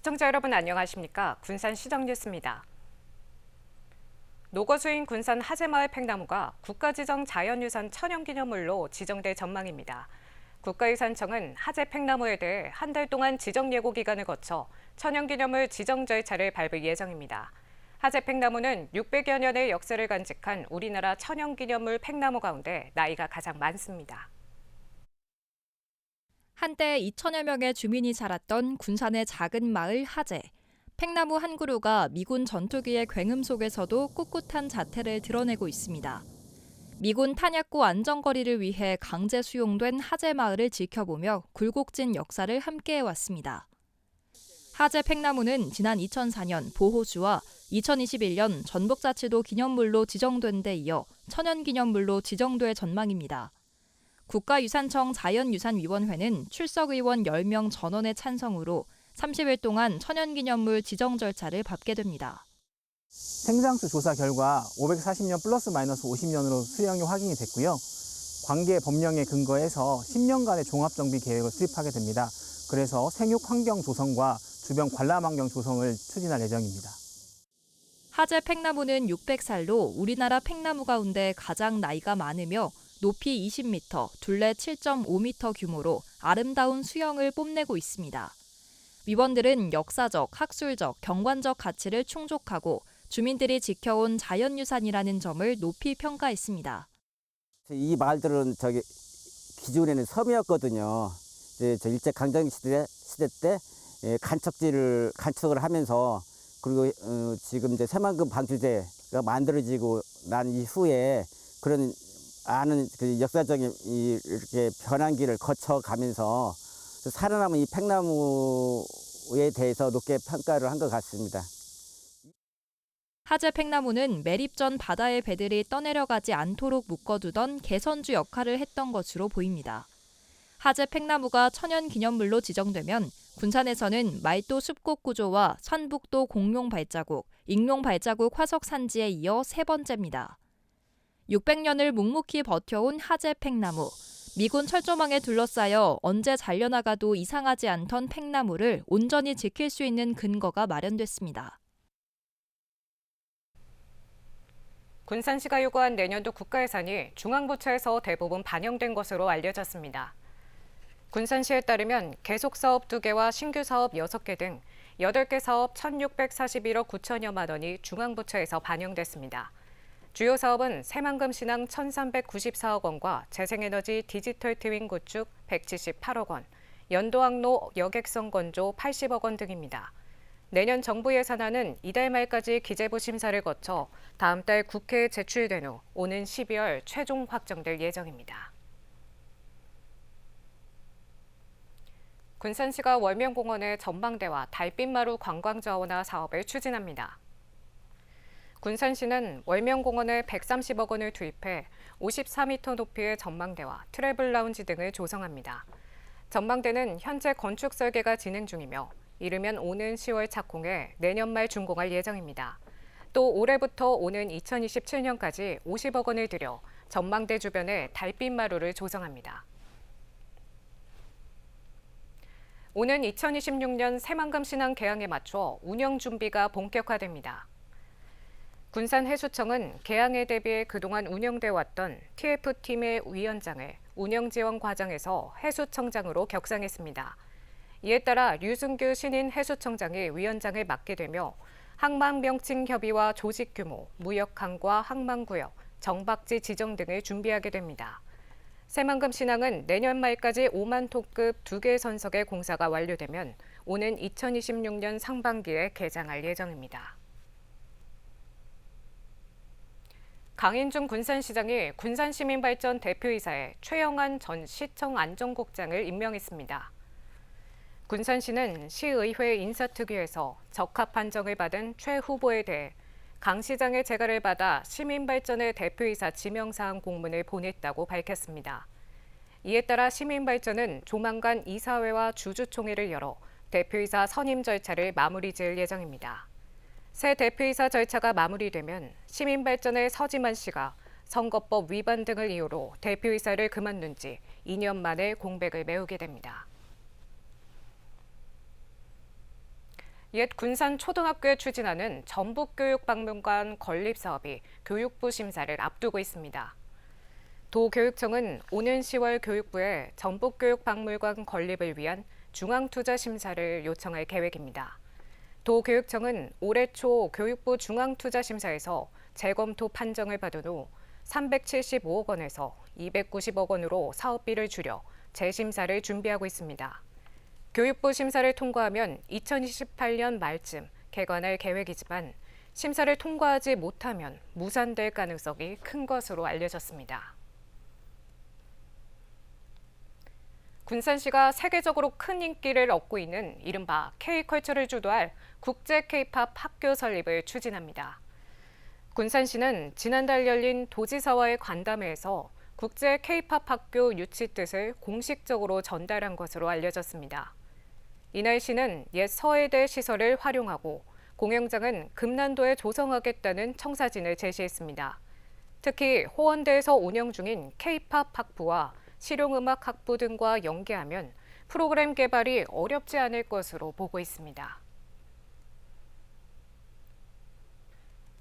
시청자 여러분 안녕하십니까? 군산시정뉴스입니다. 노거수인 군산 하재마을 팽나무가 국가지정 자연유산 천연기념물로 지정될 전망입니다. 국가유산청은 하재 팽나무에 대해 한 달 동안 지정 예고 기간을 거쳐 천연기념물 지정 절차를 밟을 예정입니다. 하재 팽나무는 600여 년의 역사를 간직한 우리나라 천연기념물 팽나무 가운데 나이가 가장 많습니다. 한때 2천여 명의 주민이 살았던 군산의 작은 마을 하재. 팽나무 한 그루가 미군 전투기의 굉음 속에서도 꿋꿋한 자태를 드러내고 있습니다. 미군 탄약고 안전거리를 위해 강제 수용된 하재 마을을 지켜보며 굴곡진 역사를 함께해왔습니다. 하재 팽나무는 지난 2004년 보호수와 2021년 전북자치도 기념물로 지정된 데 이어 천연기념물로 지정될 전망입니다. 국가유산청 자연유산위원회는 출석의원 10명 전원의 찬성으로 30일 동안 천연기념물 지정 절차를 밟게 됩니다. 생장수 조사 결과 540년 플러스 마이너스 50년으로 수령이 확인이 됐고요. 관계 법령에 근거해서 10년간의 종합정비 계획을 수립하게 됩니다. 그래서 생육 환경 조성과 주변 관람 환경 조성을 추진할 예정입니다. 하재 팽나무는 600살로 우리나라 팽나무 가운데 가장 나이가 많으며 높이 20m, 둘레 7.5m 규모로 아름다운 수영을 뽐내고 있습니다. 위원들은 역사적, 학술적, 경관적 가치를 충족하고 주민들이 지켜온 자연유산이라는 점을 높이 평가했습니다. 이 마을들은 기존에는 섬이었거든요. 일제강점기 시대 때 간척을 하면서 그리고 지금 이제 새만금 방출제가 만들어지고 난 이후에 그런 아는 그 역사적인 이렇게 변환기를 거쳐가면서 살아남은 이 팽나무에 대해서 높게 평가를 한 것 같습니다. 하재 팽나무는 매립 전 바다의 배들이 떠내려가지 않도록 묶어두던 개선주 역할을 했던 것으로 보입니다. 하재 팽나무가 천연기념물로 지정되면 군산에서는 말도 숲곡 구조와 산북도 공룡 발자국, 익룡 발자국 화석 산지에 이어 세 번째입니다. 600년을 묵묵히 버텨온 하재 팽나무. 미군 철조망에 둘러싸여 언제 잘려나가도 이상하지 않던 팽나무를 온전히 지킬 수 있는 근거가 마련됐습니다. 군산시가 요구한 내년도 국가예산이 중앙부처에서 대부분 반영된 것으로 알려졌습니다. 군산시에 따르면 계속사업 2개와 신규사업 6개 등 8개 사업 1,641억 9천여만 원이 중앙부처에서 반영됐습니다. 주요 사업은 새만금 신항 1,394억 원과 재생에너지 디지털 트윈 구축 178억 원, 연도항로 여객선 건조 80억 원 등입니다. 내년 정부 예산안은 이달 말까지 기재부 심사를 거쳐 다음 달 국회에 제출된 후 오는 12월 최종 확정될 예정입니다. 군산시가 월명공원의 전망대와 달빛마루 관광자원화 사업을 추진합니다. 군산시는 월명공원에 130억 원을 투입해 54m 높이의 전망대와 트래블 라운지 등을 조성합니다. 전망대는 현재 건축 설계가 진행 중이며 이르면 오는 10월 착공해 내년 말 준공할 예정입니다. 또 올해부터 오는 2027년까지 50억 원을 들여 전망대 주변에 달빛마루를 조성합니다. 오는 2026년 새만금 신항 개항에 맞춰 운영 준비가 본격화됩니다. 군산해수청은 개항에 대비해 그동안 운영돼 왔던 TF팀의 위원장을 운영 지원 과정에서 해수청장으로 격상했습니다. 이에 따라 류승규 신인 해수청장이 위원장을 맡게 되며 항만명칭 협의와 조직 규모, 무역 강과 항만구역, 정박지 지정 등을 준비하게 됩니다. 새만금 신항은 내년 말까지 5만 톤급 2개 선석의 공사가 완료되면 오는 2026년 상반기에 개장할 예정입니다. 강인중 군산시장이 군산시민발전 대표이사에 최영한 전 시청 안전국장을 임명했습니다. 군산시는 시의회 인사특위에서 적합 판정을 받은 최 후보에 대해 강 시장의 재가를 받아 시민발전의 대표이사 지명사항 공문을 보냈다고 밝혔습니다. 이에 따라 시민발전은 조만간 이사회와 주주총회를 열어 대표이사 선임 절차를 마무리 지을 예정입니다. 새 대표이사 절차가 마무리되면 시민발전의 서지만 씨가 선거법 위반 등을 이유로 대표이사를 그만둔 지 2년 만에 공백을 메우게 됩니다. 옛 군산 초등학교에 추진하는 전북교육박물관 건립 사업이 교육부 심사를 앞두고 있습니다. 도교육청은 오는 10월 교육부에 전북교육박물관 건립을 위한 중앙투자 심사를 요청할 계획입니다. 도교육청은 올해 초 교육부 중앙투자심사에서 재검토 판정을 받은 후 375억 원에서 290억 원으로 사업비를 줄여 재심사를 준비하고 있습니다. 교육부 심사를 통과하면 2028년 말쯤 개관할 계획이지만 심사를 통과하지 못하면 무산될 가능성이 큰 것으로 알려졌습니다. 군산시가 세계적으로 큰 인기를 얻고 있는 이른바 K컬처를 주도할 국제 K-팝 학교 설립을 추진합니다. 군산시는 지난달 열린 도지사와의 간담회에서 국제 K-팝 학교 유치 뜻을 공식적으로 전달한 것으로 알려졌습니다. 이날 시는 옛 서해대 시설을 활용하고 공연장은 금난도에 조성하겠다는 청사진을 제시했습니다. 특히 호원대에서 운영 중인 K-팝 학부와 실용음악 학부 등과 연계하면 프로그램 개발이 어렵지 않을 것으로 보고 있습니다.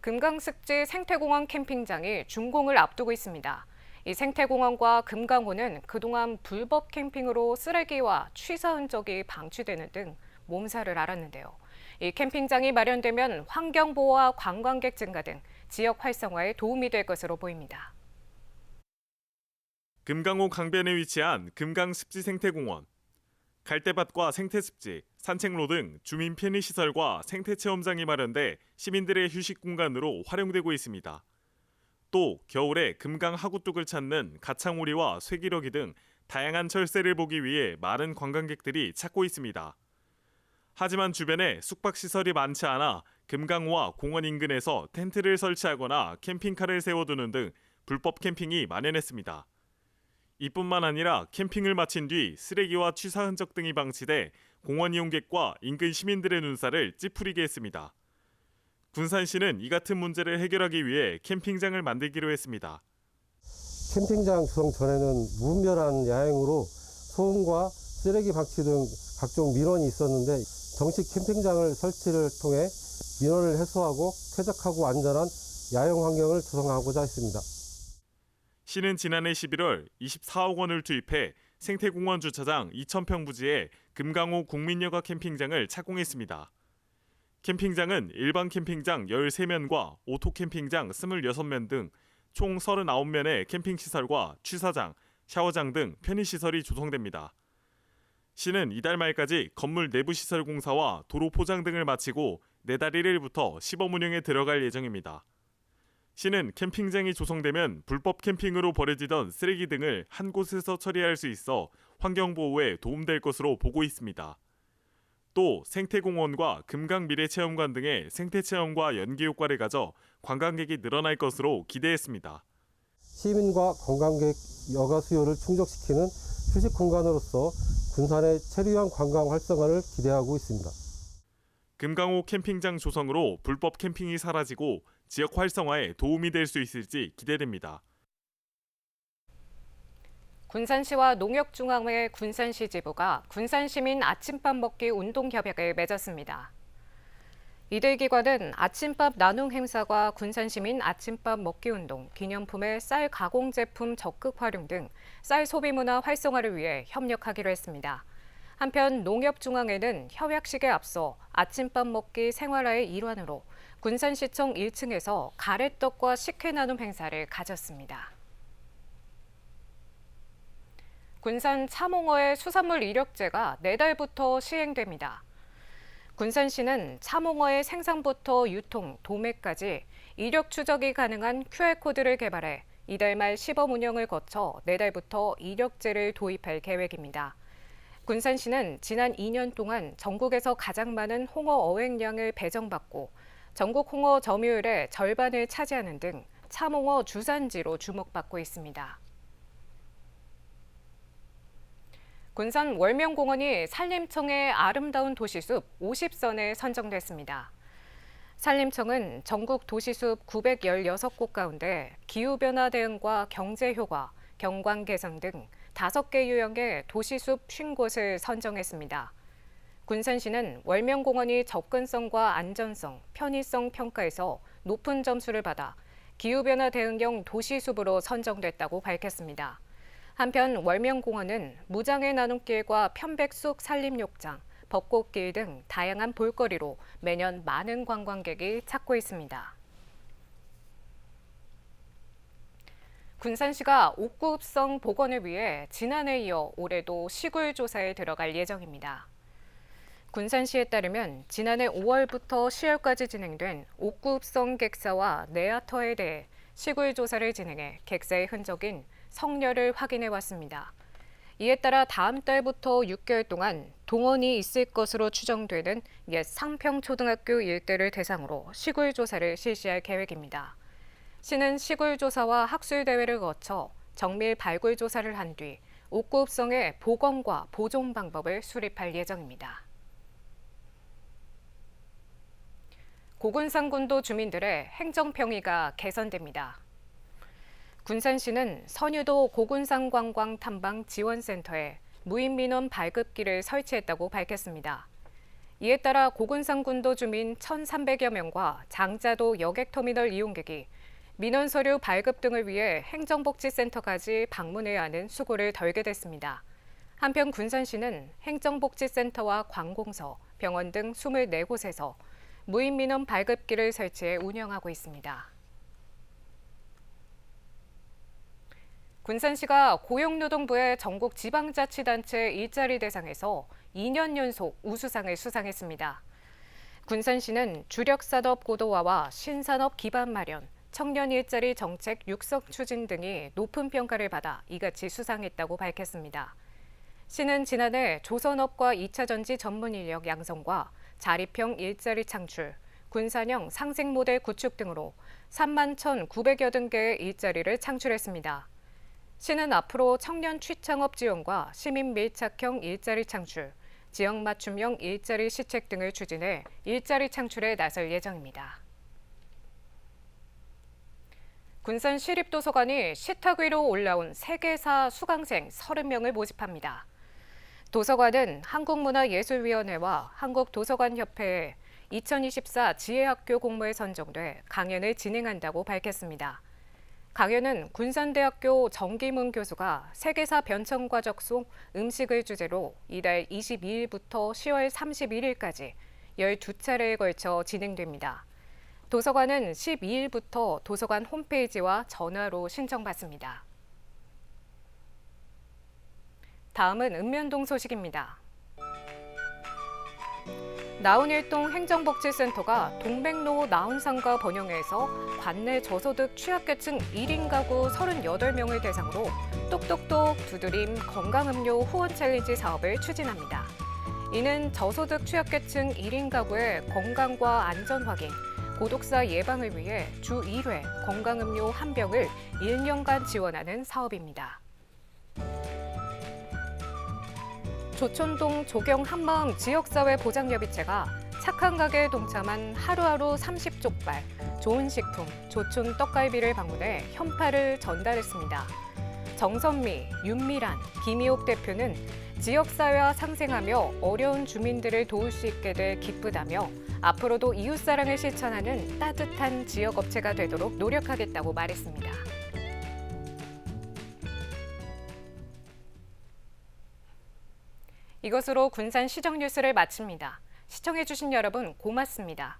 금강습지 생태공원 캠핑장이 준공을 앞두고 있습니다. 이 생태공원과 금강호는 그동안 불법 캠핑으로 쓰레기와 취사 흔적이 방치되는 등 몸살을 앓았는데요. 이 캠핑장이 마련되면 환경보호와 관광객 증가 등 지역 활성화에 도움이 될 것으로 보입니다. 금강호 강변에 위치한 금강습지 생태공원. 갈대밭과 생태습지, 산책로 등 주민 편의시설과 생태체험장이 마련돼 시민들의 휴식 공간으로 활용되고 있습니다. 또 겨울에 금강 하구뚝을 찾는 가창오리와 쇠기러기 등 다양한 철새를 보기 위해 많은 관광객들이 찾고 있습니다. 하지만 주변에 숙박시설이 많지 않아 금강호와 공원 인근에서 텐트를 설치하거나 캠핑카를 세워두는 등 불법 캠핑이 만연했습니다. 이뿐만 아니라 캠핑을 마친 뒤 쓰레기와 취사 흔적 등이 방치돼 공원 이용객과 인근 시민들의 눈살을 찌푸리게 했습니다. 군산시는 이 같은 문제를 해결하기 위해 캠핑장을 만들기로 했습니다. 캠핑장 조성 전에는 무분별한 야행으로 소음과 쓰레기 방치 등 각종 민원이 있었는데 정식 캠핑장을 설치를 통해 민원을 해소하고 쾌적하고 안전한 야영 환경을 조성하고자 했습니다. 시는 지난해 11월 24억 원을 투입해 생태공원 주차장 2,000평 부지에 금강호 국민여가 캠핑장을 착공했습니다. 캠핑장은 일반 캠핑장 13면과 오토 캠핑장 26면 등 총 39면의 캠핑시설과 취사장, 샤워장 등 편의시설이 조성됩니다. 시는 이달 말까지 건물 내부시설 공사와 도로 포장 등을 마치고 내달 1일부터 시범 운영에 들어갈 예정입니다. 시는 캠핑장이 조성되면 불법 캠핑으로 버려지던 쓰레기 등을 한 곳에서 처리할 수 있어 환경보호에 도움될 것으로 보고 있습니다. 또 생태공원과 금강미래체험관 등의 생태체험과 연계효과를 가져 관광객이 늘어날 것으로 기대했습니다. 시민과 관광객 여가 수요를 충족시키는 휴식 공간으로서 군산의 체류형 관광 활성화를 기대하고 있습니다. 금강호 캠핑장 조성으로 불법 캠핑이 사라지고 지역 활성화에 도움이 될 수 있을지 기대됩니다. 군산시와 농협중앙회 군산시 지부가 군산시민 아침밥 먹기 운동협약을 맺었습니다. 이들 기관은 아침밥 나눔 행사과 군산시민 아침밥 먹기 운동, 기념품의 쌀 가공 제품 적극 활용 등 쌀 소비 문화 활성화를 위해 협력하기로 했습니다. 한편 농협중앙회는 협약식에 앞서 아침밥 먹기 생활화의 일환으로 군산시청 1층에서 가래떡과 식혜 나눔 행사를 가졌습니다. 군산 참홍어의 수산물 이력제가 내달부터 시행됩니다. 군산시는 참홍어의 생산부터 유통, 도매까지 이력 추적이 가능한 QR코드를 개발해 이달 말 시범 운영을 거쳐 내달부터 이력제를 도입할 계획입니다. 군산시는 지난 2년 동안 전국에서 가장 많은 홍어 어획량을 배정받고 전국 홍어 점유율의 절반을 차지하는 등 참홍어 주산지로 주목받고 있습니다. 군산 월명공원이 산림청의 아름다운 도시숲 50선에 선정됐습니다. 산림청은 전국 도시숲 916곳 가운데 기후변화 대응과 경제효과, 경관 개선 등 5개 유형의 도시숲 50곳을 선정했습니다. 군산시는 월명공원이 접근성과 안전성, 편의성 평가에서 높은 점수를 받아 기후변화 대응형 도시숲으로 선정됐다고 밝혔습니다. 한편 월명공원은 무장의 나눔길과 편백숲 산림욕장, 벚꽃길 등 다양한 볼거리로 매년 많은 관광객이 찾고 있습니다. 군산시가 옥구읍성 복원을 위해 지난해에 이어 올해도 시굴 조사에 들어갈 예정입니다. 군산시에 따르면 지난해 5월부터 10월까지 진행된 옥구읍성 객사와 내야터에 대해 시굴 조사를 진행해 객사의 흔적인 성녀를 확인해 왔습니다. 이에 따라 다음 달부터 6개월 동안 동원이 있을 것으로 추정되는 옛 상평초등학교 일대를 대상으로 시굴 조사를 실시할 계획입니다. 시는 시굴 조사와 학술 대회를 거쳐 정밀 발굴 조사를 한 뒤 옥구읍성의 복원과 보존 방법을 수립할 예정입니다. 고군산군도 주민들의 행정평의가 개선됩니다. 군산시는 선유도 고군산 관광 탐방 지원센터에 무인 민원 발급기를 설치했다고 밝혔습니다. 이에 따라 고군산군도 주민 1,300여 명과 장자도 여객터미널 이용객이 민원 서류 발급 등을 위해 행정복지센터까지 방문해야 하는 수고를 덜게 됐습니다. 한편 군산시는 행정복지센터와 관공서, 병원 등 24곳에서 무인 민원 발급기를 설치해 운영하고 있습니다. 군산시가 고용노동부의 전국 지방자치단체 일자리 대상에서 2년 연속 우수상을 수상했습니다. 군산시는 주력산업 고도화와 신산업 기반 마련, 청년 일자리 정책 육성 추진 등이 높은 평가를 받아 이같이 수상했다고 밝혔습니다. 시는 지난해 조선업과 2차 전지 전문 인력 양성과 자립형 일자리 창출, 군산형 상생 모델 구축 등으로 31,980개의 일자리를 창출했습니다. 시는 앞으로 청년 취창업 지원과 시민 밀착형 일자리 창출, 지역 맞춤형 일자리 시책 등을 추진해 일자리 창출에 나설 예정입니다. 군산 시립도서관이 시탁 위로 올라온 세계사 수강생 30명을 모집합니다. 도서관은 한국문화예술위원회와 한국도서관협회에 2024 지혜학교 공모에 선정돼 강연을 진행한다고 밝혔습니다. 강연은 군산대학교 정기문 교수가 세계사 변천과적 속 음식을 주제로 이달 22일부터 10월 31일까지 12차례에 걸쳐 진행됩니다. 도서관은 12일부터 도서관 홈페이지와 전화로 신청받습니다. 다음은 읍면동 소식입니다. 나훈일동 행정복지센터가 동백로 나훈상가 번영회에서 관내 저소득 취약계층 1인 가구 38명을 대상으로 똑똑똑 두드림 건강음료 후원 챌린지 사업을 추진합니다. 이는 저소득 취약계층 1인 가구의 건강과 안전 확인, 고독사 예방을 위해 주 1회 건강음료 1병을 1년간 지원하는 사업입니다. 조촌동 조경 한마음 지역사회 보장협의체가 착한 가게에 동참한 하루하루 30족발, 좋은 식품, 조촌 떡갈비를 방문해 현파를 전달했습니다. 정선미, 윤미란, 김희옥 대표는 지역사회와 상생하며 어려운 주민들을 도울 수 있게 돼 기쁘다며 앞으로도 이웃사랑을 실천하는 따뜻한 지역업체가 되도록 노력하겠다고 말했습니다. 이것으로 군산 시정 뉴스를 마칩니다. 시청해주신 여러분 고맙습니다.